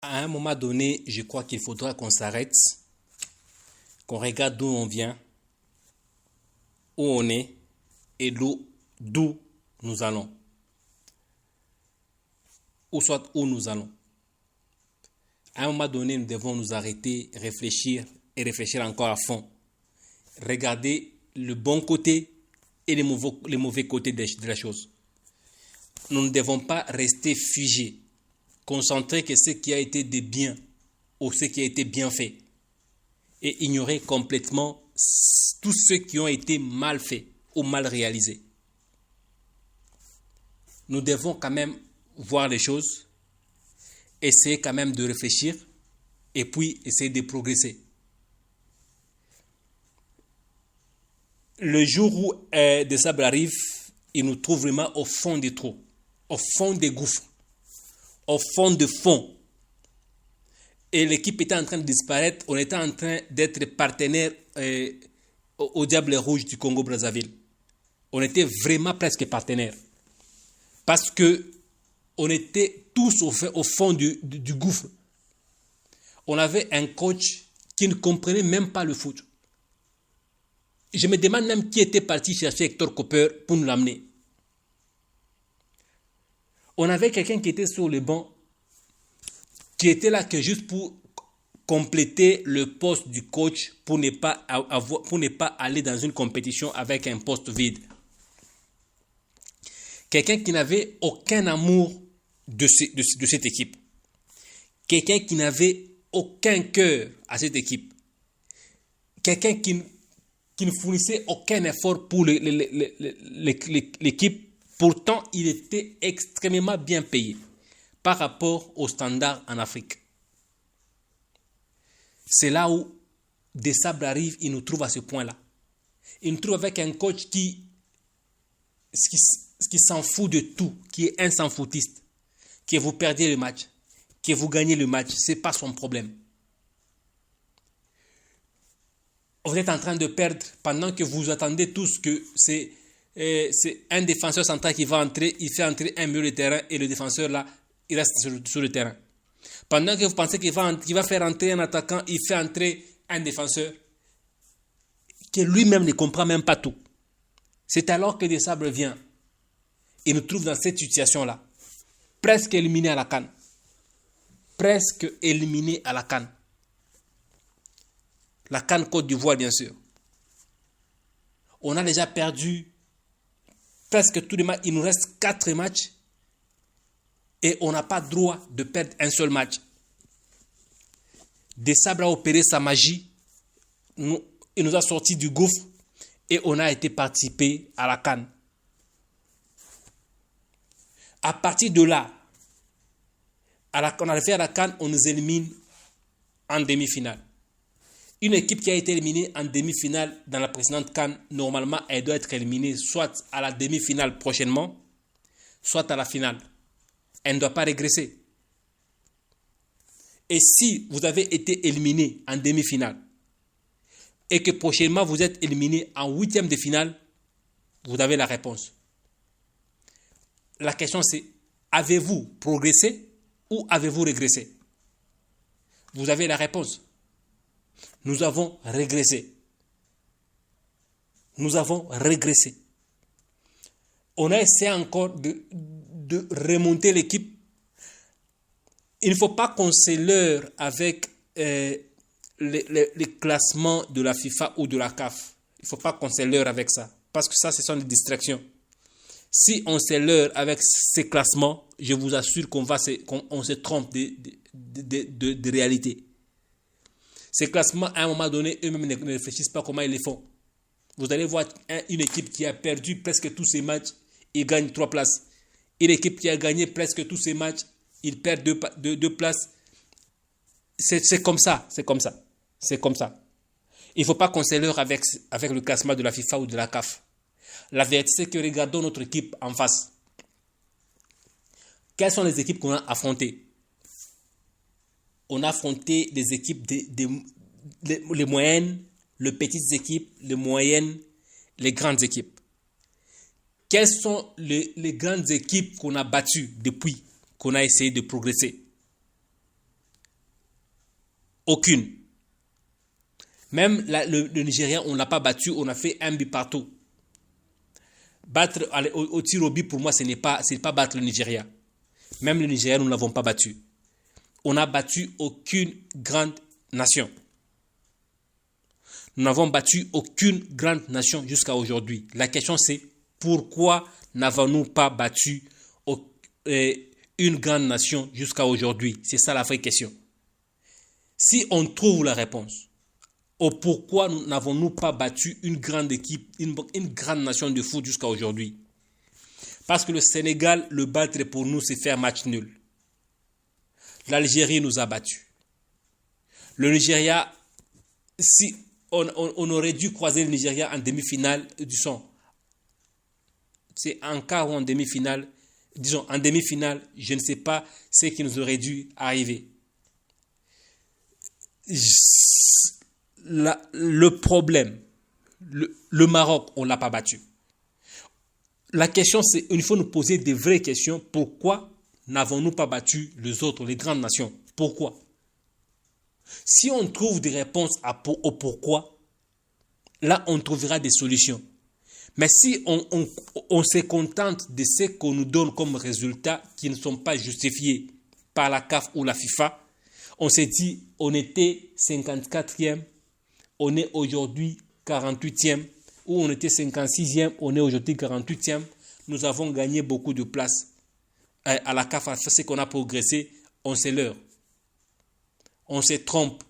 À un moment donné, je crois qu'il faudra qu'on s'arrête, qu'on regarde d'où on vient, où on est et d'où nous allons. Ou soit où nous allons. À un moment donné, nous devons nous arrêter, réfléchir et réfléchir encore à fond. Regarder le bon côté et les mauvais côtés de la chose. Nous ne devons pas rester figés, concentrés que ce qui a été de bien ou ce qui a été bien fait et ignorer complètement tous ceux qui ont été mal faits ou mal réalisés. Nous devons quand même voir les choses, essayer quand même de réfléchir et puis essayer de progresser. Le jour où des sables arrivent, ils nous trouvent vraiment au fond des trous, au fond des gouffres, au fond de fond. Et l'équipe était en train de disparaître, on était en train d'être partenaire au Diable Rouge du Congo-Brazzaville. On était vraiment presque partenaires. Parce que on était tous au fond du gouffre. On avait un coach qui ne comprenait même pas le foot. Je me demande même qui était parti chercher Hector Cooper pour nous l'amener. On avait quelqu'un qui était sur le banc, qui était là que juste pour compléter le poste du coach pour ne pas aller dans une compétition avec un poste vide. Quelqu'un qui n'avait aucun amour de cette équipe. Quelqu'un qui n'avait aucun cœur à cette équipe. Quelqu'un qui ne fournissait aucun effort pour l'équipe. Pourtant, il était extrêmement bien payé par rapport aux standards en Afrique. C'est là où des sables arrivent, ils nous trouvent à ce point-là. Ils nous trouvent avec un coach qui s'en fout de tout, qui est un sans foutiste, que vous perdiez le match, que vous gagnez le match, ce n'est pas son problème. Vous êtes en train de perdre pendant que vous attendez tous que c'est un défenseur central qui va entrer, il fait entrer un milieu de terrain et le défenseur là, il reste sur le terrain. Pendant que vous pensez qu'il va faire entrer un attaquant, il fait entrer un défenseur qui lui-même ne comprend même pas tout. C'est alors que des sables vient et nous trouve dans cette situation-là, presque éliminé à la CAN. Presque éliminé à la CAN. La CAN Côte d'Ivoire, bien sûr. On a déjà perdu presque tous les matchs. Il nous reste 4 matchs et on n'a pas droit de perdre un seul match. Des Sables a opéré sa magie. Il nous a sortis du gouffre et on a été participé à la CAN. À partir de là, on arrive à la CAN, on nous élimine en demi-finale. Une équipe qui a été éliminée en demi-finale dans la précédente CAN, normalement, elle doit être éliminée soit à la demi-finale prochainement, soit à la finale. Elle ne doit pas régresser. Et si vous avez été éliminé en demi-finale et que prochainement vous êtes éliminé en huitième de finale, vous avez la réponse. La question c'est, avez-vous progressé ou avez-vous régressé? Vous avez la réponse. Nous avons régressé. Nous avons régressé. On a essayé encore de remonter l'équipe. Il ne faut pas qu'on se leurre avec les classements de la FIFA ou de la CAF. Il ne faut pas qu'on se leurre avec ça. Parce que ça, ce sont des distractions. Si on se leurre avec ces classements, je vous assure qu'on se trompe de réalité. Ces classements, à un moment donné, eux-mêmes ne réfléchissent pas comment ils les font. Vous allez voir une équipe qui a perdu presque tous ses matchs, il gagne 3 places. Une équipe qui a gagné presque tous ses matchs, il perd 2 places. C'est comme ça. Il ne faut pas qu'on se leurre avec le classement de la FIFA ou de la CAF. La vérité, c'est que regardons notre équipe en face. Quelles sont les équipes qu'on a affrontées? On a affronté des équipes, les moyennes, les petites équipes, les moyennes, les grandes équipes. Quelles sont les grandes équipes qu'on a battues depuis qu'on a essayé de progresser? Aucune. Même le Nigeria, on ne l'a pas battu, on a fait un but partout. Battre au tir au but, pour moi, ce n'est pas battre le Nigeria. Même le Nigeria, nous ne l'avons pas battu. On n'a battu aucune grande nation. Nous n'avons battu aucune grande nation jusqu'à aujourd'hui. La question c'est, pourquoi n'avons-nous pas battu une grande nation jusqu'à aujourd'hui? C'est ça la vraie question. Si on trouve la réponse au pourquoi n'avons-nous pas battu une grande équipe, une grande nation de foot jusqu'à aujourd'hui? Parce que le Sénégal, le battre pour nous, c'est faire match nul. L'Algérie nous a battus. Le Nigeria, si on aurait dû croiser le Nigeria en demi-finale, disons, c'est en quart ou en demi-finale, disons en demi-finale, je ne sais pas ce qui nous aurait dû arriver. Le problème, le Maroc, on ne l'a pas battu. La question c'est, il faut nous poser des vraies questions. Pourquoi n'avons-nous pas battu les autres, les grandes nations? Pourquoi? Si on trouve des réponses au pourquoi, là on trouvera des solutions. Mais si on se contente de ce qu'on nous donne comme résultats qui ne sont pas justifiés par la CAF ou la FIFA, on s'est dit on était 54e, on est aujourd'hui 48e, ou on était 56e, on est aujourd'hui 48e. Nous avons gagné beaucoup de places. À la CAF, c'est qu'on a progressé, on se leurre. On se trompe.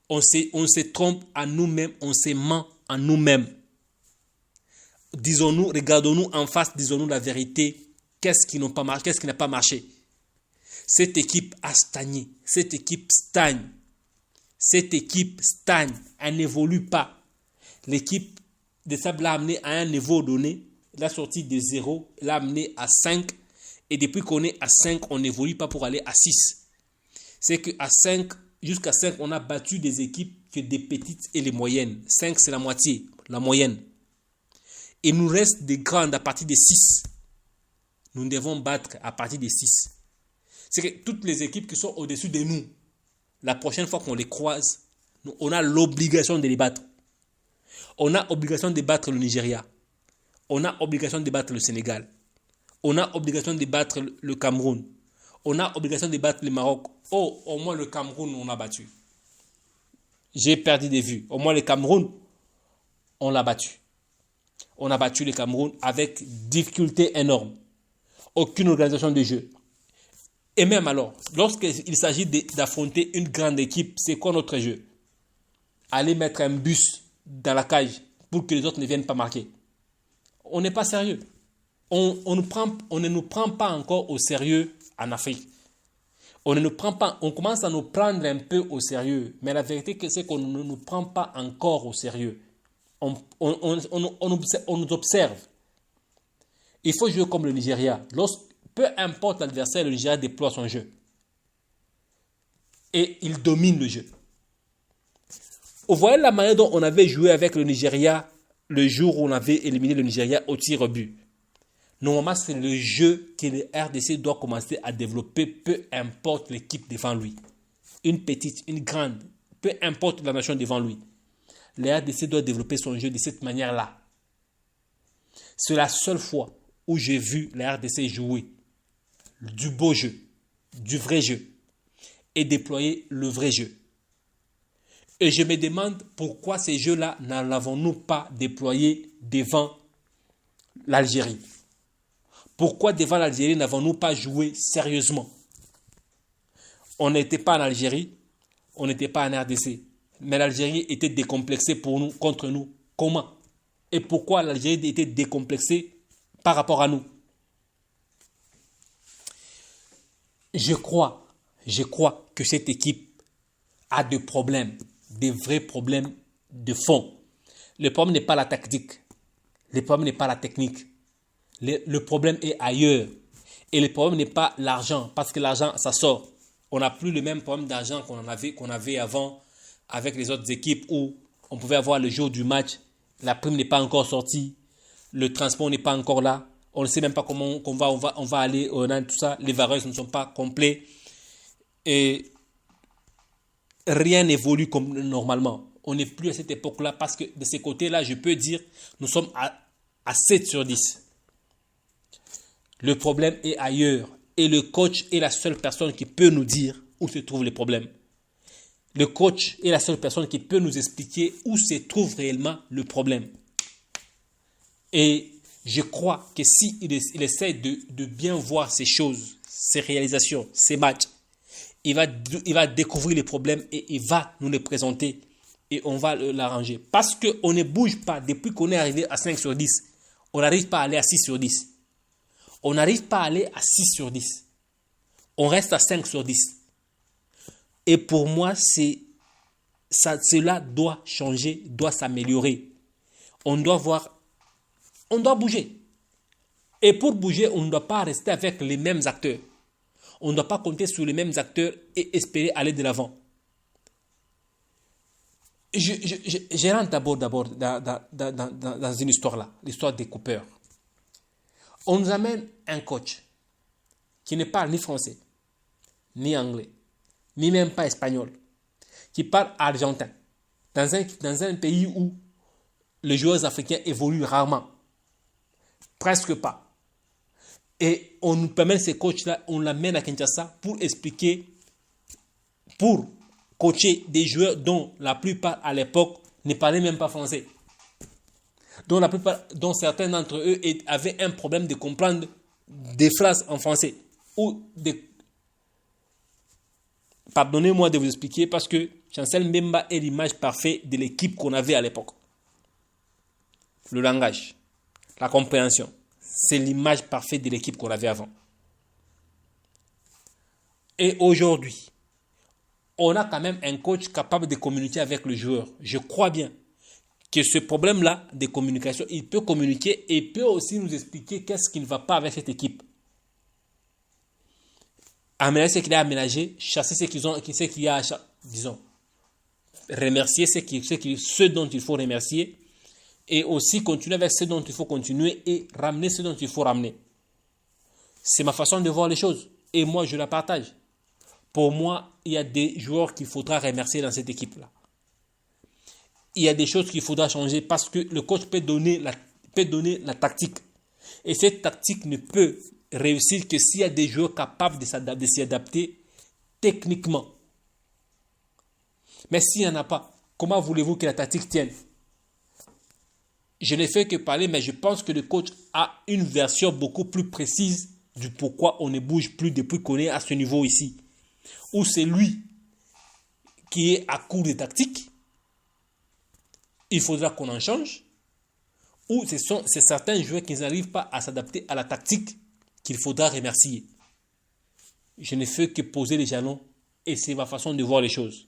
On se trompe à nous-mêmes, on se ment à nous-mêmes. Disons-nous, regardons-nous en face, disons-nous la vérité. Qu'est-ce qui n'a pas marché? Qu'est-ce qui n'a pas marché? Cette équipe a stagné. Cette équipe stagne. Cette équipe stagne. Elle n'évolue pas. L'équipe de Sable l'a amené à un niveau donné. La sortie de 0 l'a amené à 5. Et depuis qu'on est à 5, on n'évolue pas pour aller à 6. C'est qu'à 5, jusqu'à 5, on a battu des équipes que des petites et les moyennes. 5, c'est la moitié, la moyenne. Il nous reste des grandes à partir de 6. Nous devons battre à partir de 6. C'est que toutes les équipes qui sont au-dessus de nous, la prochaine fois qu'on les croise, on a l'obligation de les battre. On a obligation de battre le Nigeria. On a obligation de battre le Sénégal. On a obligation de battre le Cameroun. On a obligation de battre le Maroc. Oh, au moins le Cameroun, on l'a battu. J'ai perdu des vues. Au moins le Cameroun, on l'a battu. On a battu le Cameroun avec difficulté énorme. Aucune organisation de jeu. Et même alors, lorsqu'il s'agit d'affronter une grande équipe, c'est quoi notre jeu? Aller mettre un bus dans la cage pour que les autres ne viennent pas marquer. On n'est pas sérieux. On ne nous prend pas encore au sérieux en Afrique. On commence à nous prendre un peu au sérieux. Mais la vérité, c'est qu'on ne nous prend pas encore au sérieux. On nous observe. Il faut jouer comme le Nigeria. Peu importe l'adversaire, le Nigeria déploie son jeu. Et il domine le jeu. Vous voyez la manière dont on avait joué avec le Nigeria le jour où on avait éliminé le Nigeria au tir au but. Normalement, c'est le jeu que le RDC doit commencer à développer, peu importe l'équipe devant lui. Une petite, une grande, peu importe la nation devant lui. Le RDC doit développer son jeu de cette manière-là. C'est la seule fois où j'ai vu le RDC jouer du beau jeu, du vrai jeu, et déployer le vrai jeu. Et je me demande pourquoi ces jeux-là n'en avons-nous pas déployés devant l'Algérie. Pourquoi devant l'Algérie n'avons-nous pas joué sérieusement? On n'était pas en Algérie, on n'était pas en RDC. Mais l'Algérie était décomplexée pour nous, contre nous. Comment? Et pourquoi l'Algérie était décomplexée par rapport à nous? Je crois que cette équipe a des problèmes, des vrais problèmes de fond. Le problème n'est pas la tactique. Le problème n'est pas la technique. Le problème est ailleurs. Et le problème n'est pas l'argent, parce que l'argent, ça sort. On n'a plus le même problème d'argent qu'on avait avant avec les autres équipes où on pouvait avoir le jour du match, la prime n'est pas encore sortie, le transport n'est pas encore là, on ne sait même pas comment on va aller, tout ça, les variables ne sont pas complets. Et rien n'évolue comme normalement. On n'est plus à cette époque-là parce que de ces côtés-là, je peux dire, nous sommes à 7 sur 10. Le problème est ailleurs et le coach est la seule personne qui peut nous dire où se trouvent les problèmes. Le coach est la seule personne qui peut nous expliquer où se trouve réellement le problème. Et je crois que s'il essaie de bien voir ces choses, ces réalisations, ces matchs, il va découvrir les problèmes et il va nous les présenter et on va l'arranger. Parce qu'on ne bouge pas depuis qu'on est arrivé à 5 sur 10. On n'arrive pas à aller à 6 sur 10. On n'arrive pas à aller à 6 sur 10. On reste à 5 sur 10. Et pour moi, cela doit changer, doit s'améliorer. On doit bouger. Et pour bouger, on ne doit pas rester avec les mêmes acteurs. On ne doit pas compter sur les mêmes acteurs et espérer aller de l'avant. Je rentre d'abord dans une histoire là, l'histoire des coupeurs. On nous amène un coach qui ne parle ni français, ni anglais, ni même pas espagnol, qui parle argentin, dans un pays où les joueurs africains évoluent rarement, presque pas. Et on nous permet ces coachs-là, on l'amène à Kinshasa pour expliquer, pour coacher des joueurs dont la plupart à l'époque ne parlaient même pas français. Dont certains d'entre eux avaient un problème de comprendre des phrases en français. Pardonnez-moi de vous expliquer parce que Chancel Mbemba est l'image parfaite de l'équipe qu'on avait à l'époque. Le langage, la compréhension, c'est l'image parfaite de l'équipe qu'on avait avant. Et aujourd'hui, on a quand même un coach capable de communiquer avec le joueur. Je crois bien que ce problème-là de communication, il peut communiquer et peut aussi nous expliquer qu'est-ce qui ne va pas avec cette équipe. Aménager ce qu'il a aménagé, chasser ce qu'il y a, disons, remercier ceux dont il faut remercier et aussi continuer avec ceux dont il faut continuer et ramener ceux dont il faut ramener. C'est ma façon de voir les choses et moi je la partage. Pour moi, il y a des joueurs qu'il faudra remercier dans cette équipe-là. Il y a des choses qu'il faudra changer parce que le coach peut donner la tactique. Et cette tactique ne peut réussir que s'il y a des joueurs capables de s'y adapter techniquement. Mais s'il n'y en a pas, comment voulez-vous que la tactique tienne? Je n'ai fait que parler, mais je pense que le coach a une version beaucoup plus précise du pourquoi on ne bouge plus depuis qu'on est à ce niveau ici. Ou c'est lui qui est à court de tactique, il faudra qu'on en change, ou c'est certains joueurs qui n'arrivent pas à s'adapter à la tactique qu'il faudra remercier. Je ne fais que poser les jalons et c'est ma façon de voir les choses.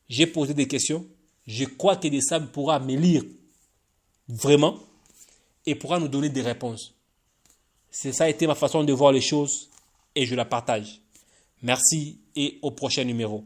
J'ai posé des questions, je crois que Desables pourra me lire vraiment et pourra nous donner des réponses. Ça a été ma façon de voir les choses et je la partage. Merci et au prochain numéro.